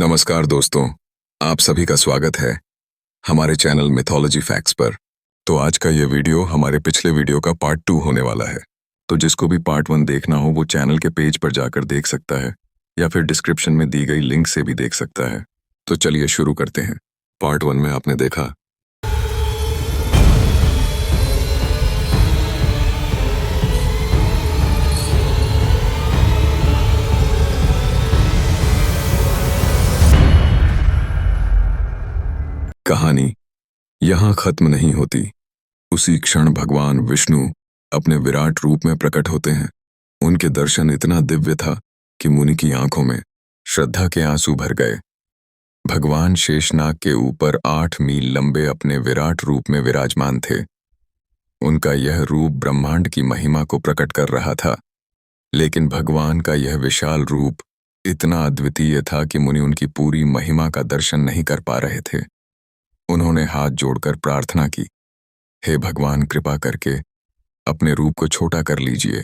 नमस्कार दोस्तों, आप सभी का स्वागत है हमारे चैनल मिथोलॉजी फैक्ट्स पर। तो आज का ये वीडियो हमारे पिछले वीडियो का पार्ट 2 होने वाला है। तो जिसको भी पार्ट 1 देखना हो वो चैनल के पेज पर जाकर देख सकता है या फिर डिस्क्रिप्शन में दी गई लिंक से भी देख सकता है। तो चलिए शुरू करते हैं। पार्ट 1 में आपने देखा कहानी यहाँ खत्म नहीं होती। उसी क्षण भगवान विष्णु अपने विराट रूप में प्रकट होते हैं। उनके दर्शन इतना दिव्य था कि मुनि की आंखों में श्रद्धा के आंसू भर गए। भगवान शेषनाग के ऊपर 8 मील लंबे अपने विराट रूप में विराजमान थे। उनका यह रूप ब्रह्मांड की महिमा को प्रकट कर रहा था, लेकिन भगवान का यह विशाल रूप इतना अद्वितीय था कि मुनि उनकी पूरी महिमा का दर्शन नहीं कर पा रहे थे। उन्होंने हाथ जोड़कर प्रार्थना की, हे भगवान, कृपा करके अपने रूप को छोटा कर लीजिए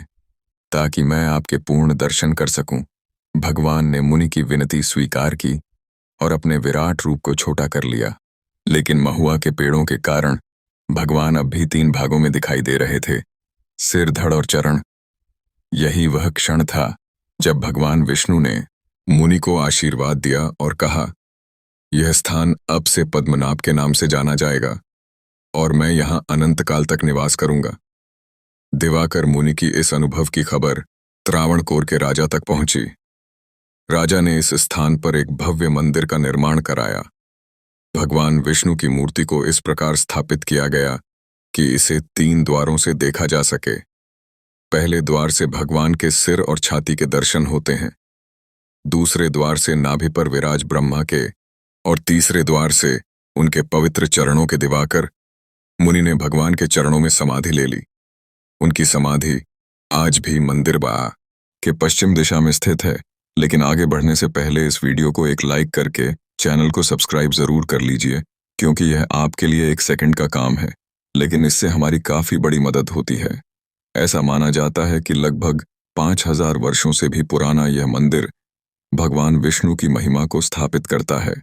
ताकि मैं आपके पूर्ण दर्शन कर सकूं। भगवान ने मुनि की विनती स्वीकार की और अपने विराट रूप को छोटा कर लिया, लेकिन महुआ के पेड़ों के कारण भगवान अब भी 3 भागों में दिखाई दे रहे थे, सिर, धड़ और चरण। यही वह क्षण था जब भगवान विष्णु ने मुनि को आशीर्वाद दिया और कहा, यह स्थान अब से पद्मनाभ के नाम से जाना जाएगा और मैं यहाँ अनंत काल तक निवास करूंगा। दिवाकर मुनि की इस अनुभव की खबर त्रावणकोर के राजा तक पहुंची। राजा ने इस स्थान पर एक भव्य मंदिर का निर्माण कराया। भगवान विष्णु की मूर्ति को इस प्रकार स्थापित किया गया कि इसे 3 द्वारों से देखा जा सके। पहले द्वार से भगवान के सिर और छाती के दर्शन होते हैं, दूसरे द्वार से नाभि पर विराज ब्रह्मा के, और तीसरे द्वार से उनके पवित्र चरणों के दिवाकर मुनि ने भगवान के चरणों में समाधि ले ली। उनकी समाधि आज भी मंदिर के पश्चिम दिशा में स्थित है। लेकिन आगे बढ़ने से पहले इस वीडियो को एक लाइक करके चैनल को सब्सक्राइब जरूर कर लीजिए, क्योंकि यह आपके लिए 1 सेकंड का काम है, लेकिन इससे हमारी काफी बड़ी मदद होती है। ऐसा माना जाता है कि लगभग 5000 वर्षों से भी पुराना यह मंदिर भगवान विष्णु की महिमा को स्थापित करता है।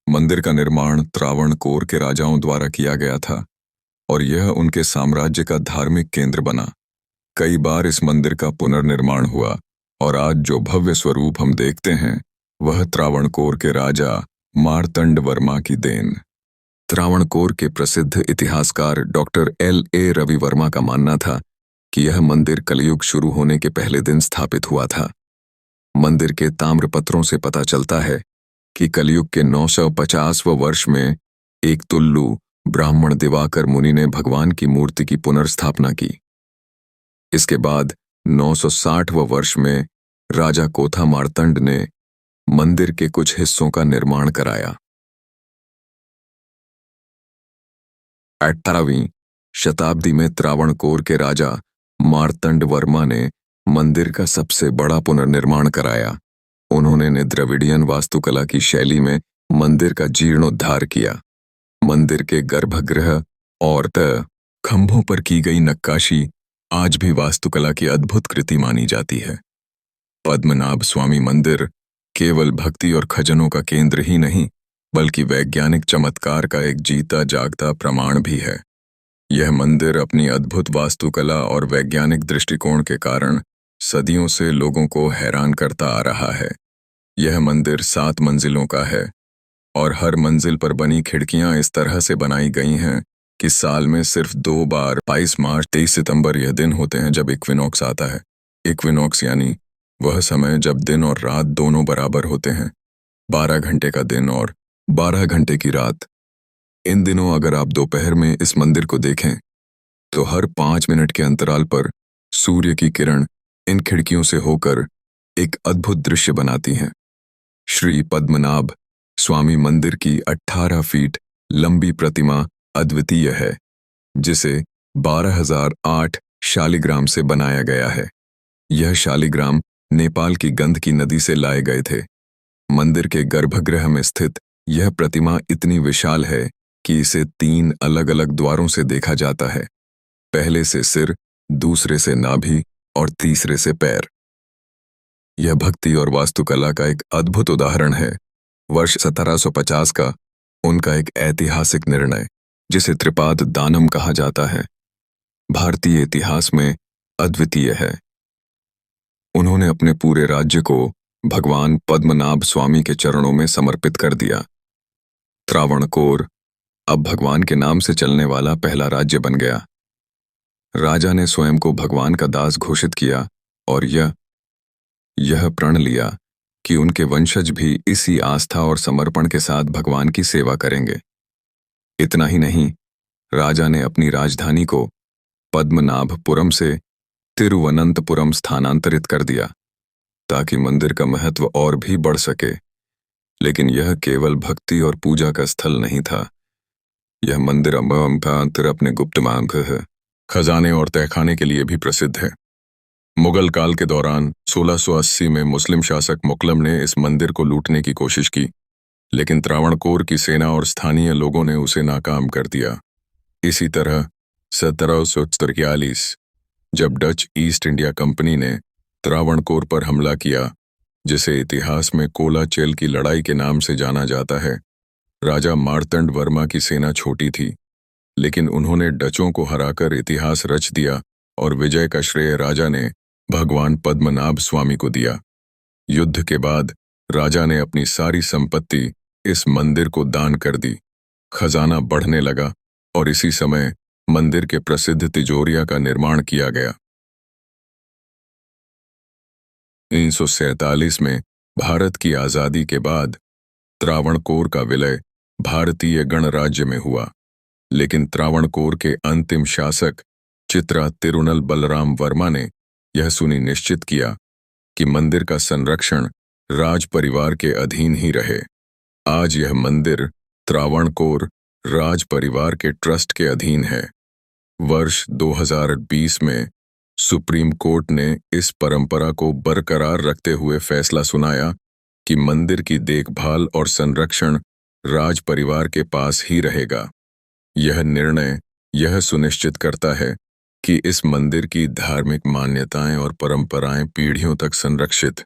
मंदिर का निर्माण त्रावणकोर के राजाओं द्वारा किया गया था और यह उनके साम्राज्य का धार्मिक केंद्र बना। कई बार इस मंदिर का पुनर्निर्माण हुआ और आज जो भव्य स्वरूप हम देखते हैं वह त्रावणकोर के राजा मार्तंड वर्मा की देन। त्रावणकोर के प्रसिद्ध इतिहासकार डॉक्टर L.A. रवि वर्मा का मानना था कि यह मंदिर कलयुग शुरू होने के पहले दिन स्थापित हुआ था। मंदिर के ताम्रपत्रों से पता चलता है कि कलयुग के 950वें वर्ष में एक तुल्लु ब्राह्मण दिवाकर मुनि ने भगवान की मूर्ति की पुनर्स्थापना की। इसके बाद 960वें वर्ष में राजा कोथा मार्तंड ने मंदिर के कुछ हिस्सों का निर्माण कराया। 18वीं शताब्दी में त्रावणकोर के राजा मार्तंड वर्मा ने मंदिर का सबसे बड़ा पुनर्निर्माण कराया। उन्होंने द्रविडियन वास्तुकला की शैली में मंदिर का जीर्णोद्धार किया। मंदिर के गर्भगृह और खंभों पर की गई नक्काशी आज भी वास्तुकला की अद्भुत कृति मानी जाती है। पद्मनाभ स्वामी मंदिर केवल भक्ति और खजनों का केंद्र ही नहीं, बल्कि वैज्ञानिक चमत्कार का एक जीता जागता प्रमाण भी है। यह मंदिर अपनी अद्भुत वास्तुकला और वैज्ञानिक दृष्टिकोण के कारण सदियों से लोगों को हैरान करता आ रहा है। यह मंदिर 7 मंजिलों का है और हर मंजिल पर बनी खिड़कियां इस तरह से बनाई गई हैं कि साल में सिर्फ 2 बार 22 मार्च 23 सितंबर यह दिन होते हैं जब इक्विनॉक्स आता है। इक्विनॉक्स यानी वह समय जब दिन और रात दोनों बराबर होते हैं, 12 घंटे का दिन और 12 घंटे की रात। इन दिनों अगर आप दोपहर में इस मंदिर को देखें तो हर 5 मिनट के अंतराल पर सूर्य की किरण इन खिड़कियों से होकर एक अद्भुत दृश्य बनाती हैं। श्री पद्मनाभ स्वामी मंदिर की 18 फीट लंबी प्रतिमा अद्वितीय है, जिसे 12008 शालिग्राम से बनाया गया है। यह शालिग्राम नेपाल की गंध की नदी से लाए गए थे। मंदिर के गर्भगृह में स्थित यह प्रतिमा इतनी विशाल है कि इसे 3 अलग अलग द्वारों से देखा जाता है, पहले से सिर, दूसरे से नाभि और तीसरे से पैर। यह भक्ति और वास्तुकला का एक अद्भुत उदाहरण है वर्ष 1750 का उनका एक ऐतिहासिक निर्णय, जिसे त्रिपाद दानम कहा जाता है, भारतीय इतिहास में अद्वितीय है। उन्होंने अपने पूरे राज्य को भगवान पद्मनाभ स्वामी के चरणों में समर्पित कर दिया। त्रावणकोर अब भगवान के नाम से चलने वाला पहला राज्य बन गया। राजा ने स्वयं को भगवान का दास घोषित किया और यह प्रण लिया कि उनके वंशज भी इसी आस्था और समर्पण के साथ भगवान की सेवा करेंगे। इतना ही नहीं, राजा ने अपनी राजधानी को पद्मनाभपुरम से तिरुवनंतपुरम स्थानांतरित कर दिया ताकि मंदिर का महत्व और भी बढ़ सके। लेकिन यह केवल भक्ति और पूजा का स्थल नहीं था। यह मंदिर अपने गुप्त मांग खजाने और तहखाने के लिए भी प्रसिद्ध है। मुगल काल के दौरान 1680 में मुस्लिम शासक मुकलम ने इस मंदिर को लूटने की कोशिश की, लेकिन त्रावणकोर की सेना और स्थानीय लोगों ने उसे नाकाम कर दिया। इसी तरह 1743 जब डच ईस्ट इंडिया कंपनी ने त्रावणकोर पर हमला किया, जिसे इतिहास में कोलाचेल की लड़ाई के नाम से जाना जाता है, राजा मार्तंड वर्मा की सेना छोटी थी, लेकिन उन्होंने डचों को हराकर इतिहास रच दिया और विजय का श्रेय राजा ने भगवान पद्मनाभ स्वामी को दिया। युद्ध के बाद राजा ने अपनी सारी संपत्ति इस मंदिर को दान कर दी। खजाना बढ़ने लगा और इसी समय मंदिर के प्रसिद्ध तिजोरिया का निर्माण किया गया। 1947 में भारत की आजादी के बाद त्रावणकोर का विलय भारतीय गणराज्य में हुआ, लेकिन त्रावणकोर के अंतिम शासक चित्रा तिरुनल बलराम वर्मा ने यह सुनिश्चित किया कि मंदिर का संरक्षण राज परिवार के अधीन ही रहे। आज यह मंदिर त्रावणकोर राज परिवार के ट्रस्ट के अधीन है। वर्ष 2020 में सुप्रीम कोर्ट ने इस परंपरा को बरकरार रखते हुए फैसला सुनाया कि मंदिर की देखभाल और संरक्षण राज परिवार के पास ही रहेगा। यह निर्णय यह सुनिश्चित करता है कि इस मंदिर की धार्मिक मान्यताएं और परंपराएं पीढ़ियों तक संरक्षित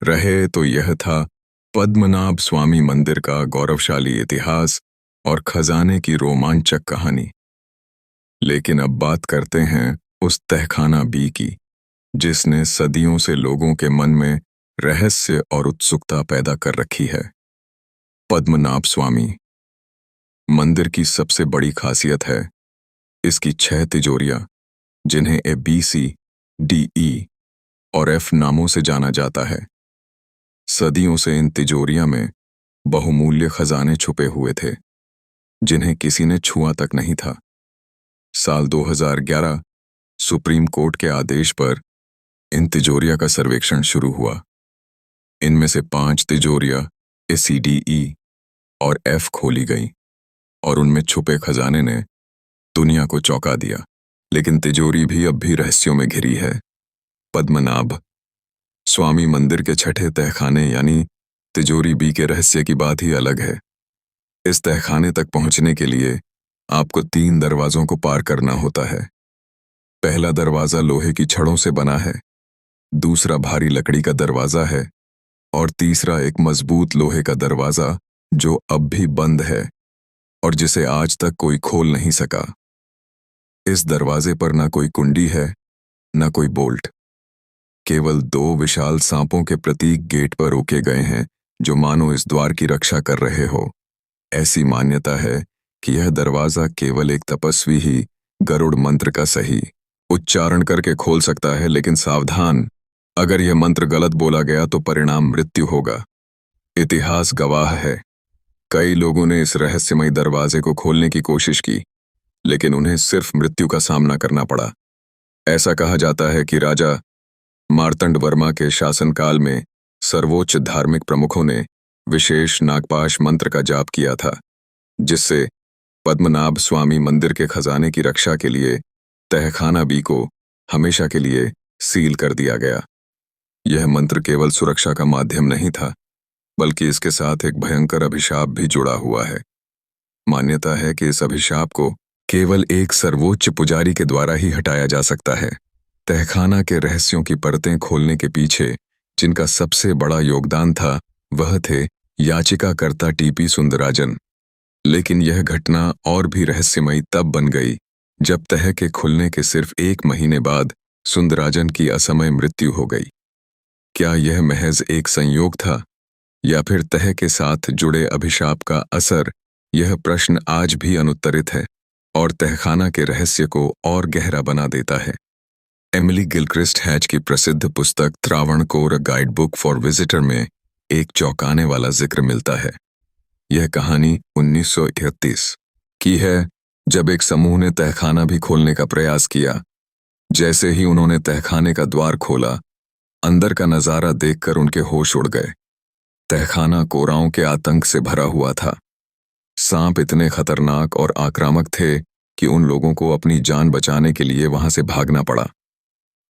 रहे। तो यह था पद्मनाभ स्वामी मंदिर का गौरवशाली इतिहास और खजाने की रोमांचक कहानी। लेकिन अब बात करते हैं उस तहखाना बी की, जिसने सदियों से लोगों के मन में रहस्य और उत्सुकता पैदा कर रखी है। पद्मनाभ स्वामी मंदिर की सबसे बड़ी खासियत है इसकी 6 तिजोरियां, जिन्हें ABC, DE और F नामों से जाना जाता है। सदियों से इन तिजोरियां में बहुमूल्य खजाने छुपे हुए थे, जिन्हें किसी ने छुआ तक नहीं था। साल 2011 सुप्रीम कोर्ट के आदेश पर इन तिजोरियां का सर्वेक्षण शुरू हुआ। इनमें से 5 तिजोरियां ACDE और F खोली गईं और उनमें छुपे खजाने ने दुनिया को चौंका दिया। लेकिन तिजोरी भी अब भी रहस्यों में घिरी है। पद्मनाभ स्वामी मंदिर के 6ठे तहखाने यानी तिजोरी बी के रहस्य की बात ही अलग है। इस तहखाने तक पहुंचने के लिए आपको 3 दरवाजों को पार करना होता है। पहला दरवाजा लोहे की छड़ों से बना है, दूसरा भारी लकड़ी का दरवाजा है और तीसरा एक मजबूत लोहे का दरवाजा जो अब भी बंद है और जिसे आज तक कोई खोल नहीं सका। इस दरवाजे पर ना कोई कुंडी है, ना कोई बोल्ट, केवल 2 विशाल सांपों के प्रतीक गेट पर रोके गए हैं, जो मानो इस द्वार की रक्षा कर रहे हो। ऐसी मान्यता है कि यह दरवाजा केवल एक तपस्वी ही गरुड़ मंत्र का सही उच्चारण करके खोल सकता है, लेकिन सावधान, अगर यह मंत्र गलत बोला गया तो परिणाम मृत्यु होगा। इतिहास गवाह है, कई लोगों ने इस रहस्यमयी दरवाजे को खोलने की कोशिश की, लेकिन उन्हें सिर्फ मृत्यु का सामना करना पड़ा। ऐसा कहा जाता है कि राजा मार्तंड वर्मा के शासनकाल में सर्वोच्च धार्मिक प्रमुखों ने विशेष नागपाश मंत्र का जाप किया था, जिससे पद्मनाभ स्वामी मंदिर के खजाने की रक्षा के लिए तहखाना बी को हमेशा के लिए सील कर दिया गया। यह मंत्र केवल सुरक्षा का माध्यम नहीं था, बल्कि इसके साथ एक भयंकर अभिशाप भी जुड़ा हुआ है। मान्यता है कि इस अभिशाप को केवल एक सर्वोच्च पुजारी के द्वारा ही हटाया जा सकता है। तहखाना के रहस्यों की परतें खोलने के पीछे जिनका सबसे बड़ा योगदान था, वह थे याचिकाकर्ता टीपी सुंदराजन। लेकिन यह घटना और भी रहस्यमयी तब बन गई जब तह के खुलने के सिर्फ 1 महीने बाद सुंदराजन की असमय मृत्यु हो गई। क्या यह महज एक संयोग था या फिर तह के साथ जुड़े अभिशाप का असर? यह प्रश्न आज भी अनुत्तरित है और तहखाना के रहस्य को और गहरा बना देता है। एमिली गिलक्रिस्ट हैच की प्रसिद्ध पुस्तक Travancore guide book for visitor में एक चौंकाने वाला जिक्र मिलता है। यह कहानी 1931 की है, जब एक समूह ने तहखाना भी खोलने का प्रयास किया। जैसे ही उन्होंने तहखाने का द्वार खोला, अंदर का नजारा देखकर उनके होश उड़ गए। तहखाना कोराओं के आतंक से भरा हुआ था। सांप इतने खतरनाक और आक्रामक थे कि उन लोगों को अपनी जान बचाने के लिए वहां से भागना पड़ा।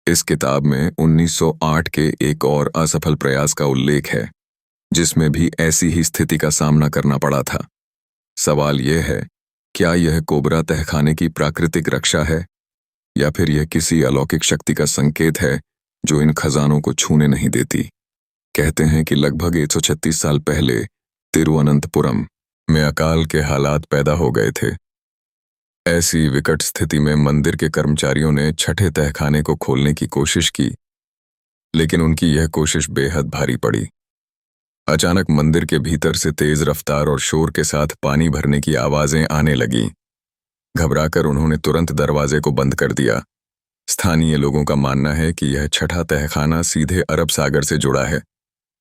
इस किताब में 1908 के एक और असफल प्रयास का उल्लेख है, जिसमें भी ऐसी ही स्थिति का सामना करना पड़ा था। सवाल यह है, क्या यह कोबरा तहखाने की प्राकृतिक रक्षा है या फिर यह किसी अलौकिक शक्ति का संकेत है जो इन खजानों को छूने नहीं देती? कहते हैं कि लगभग 136 साल पहले तिरुवनंतपुरम में अकाल के हालात पैदा हो गए थे। ऐसी विकट स्थिति में मंदिर के कर्मचारियों ने छठे तहखाने को खोलने की कोशिश की, लेकिन उनकी यह कोशिश बेहद भारी पड़ी। अचानक मंदिर के भीतर से तेज रफ्तार और शोर के साथ पानी भरने की आवाजें आने लगीं। घबराकर उन्होंने तुरंत दरवाजे को बंद कर दिया। स्थानीय लोगों का मानना है कि यह छठा तहखाना सीधे अरब सागर से जुड़ा है।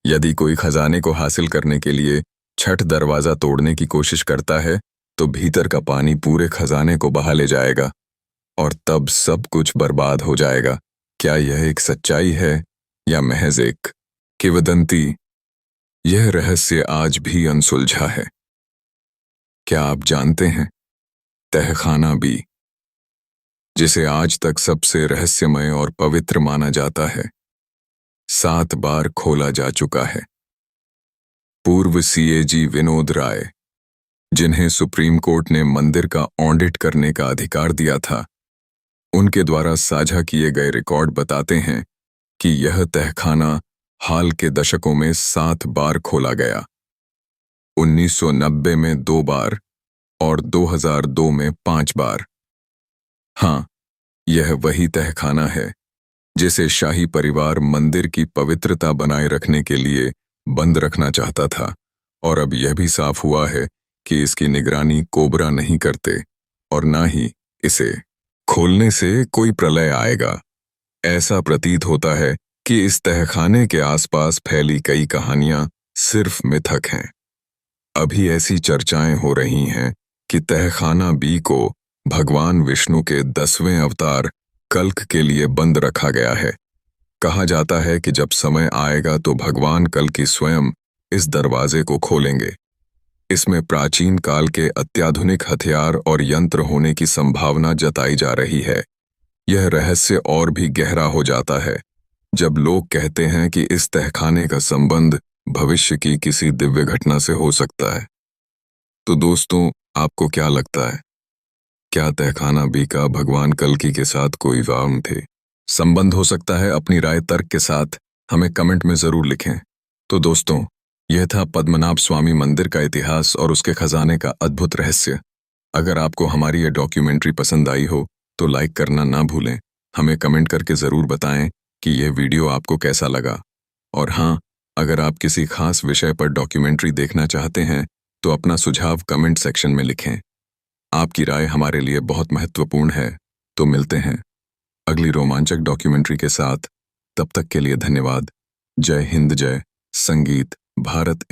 यदि कोई खजाने को हासिल करने के लिए छठ दरवाजा तोड़ने की कोशिश करता है, तो भीतर का पानी पूरे खजाने को बहा ले जाएगा और तब सब कुछ बर्बाद हो जाएगा। क्या यह एक सच्चाई है या महज एक किंवदंती? यह रहस्य आज भी अनसुलझा है। क्या आप जानते हैं, तहखाना बी, जिसे आज तक सबसे रहस्यमय और पवित्र माना जाता है, 7 बार खोला जा चुका है। पूर्व सीएजी विनोद राय, जिन्हें सुप्रीम कोर्ट ने मंदिर का ऑडिट करने का अधिकार दिया था, उनके द्वारा साझा किए गए रिकॉर्ड बताते हैं कि यह तहखाना हाल के दशकों में 7 बार खोला गया। 1990 में 2 बार और 2002 में 5 बार। हाँ, यह वही तहखाना है जिसे शाही परिवार मंदिर की पवित्रता बनाए रखने के लिए बंद रखना चाहता था, और अब यह भी साफ हुआ है कि इसकी निगरानी कोबरा नहीं करते और ना ही इसे खोलने से कोई प्रलय आएगा। ऐसा प्रतीत होता है कि इस तहखाने के आसपास फैली कई कहानियां सिर्फ मिथक हैं। अभी ऐसी चर्चाएं हो रही हैं कि तहखाना बी को भगवान विष्णु के 10वें अवतार कल्क के लिए बंद रखा गया है। कहा जाता है कि जब समय आएगा तो भगवान कल्कि स्वयं इस दरवाजे को खोलेंगे। इसमें प्राचीन काल के अत्याधुनिक हथियार और यंत्र होने की संभावना जताई जा रही है। यह रहस्य और भी गहरा हो जाता है जब लोग कहते हैं कि इस तहखाने का संबंध भविष्य की किसी दिव्य घटना से हो सकता है। तो दोस्तों, आपको क्या लगता है, क्या तहखाना बी का भगवान कल्कि के साथ कोई वाम थे संबंध हो सकता है? अपनी राय तर्क के साथ हमें कमेंट में जरूर लिखें। तो दोस्तों, यह था पद्मनाभ स्वामी मंदिर का इतिहास और उसके खजाने का अद्भुत रहस्य। अगर आपको हमारी यह डॉक्यूमेंट्री पसंद आई हो तो लाइक करना ना भूलें। हमें कमेंट करके ज़रूर बताएं कि यह वीडियो आपको कैसा लगा। और हाँ, अगर आप किसी खास विषय पर डॉक्यूमेंट्री देखना चाहते हैं तो अपना सुझाव कमेंट सेक्शन में लिखें। आपकी राय हमारे लिए बहुत महत्वपूर्ण है। तो मिलते हैं अगली रोमांचक डॉक्यूमेंट्री के साथ। तब तक के लिए धन्यवाद। जय हिंद, जय संगीत भारत।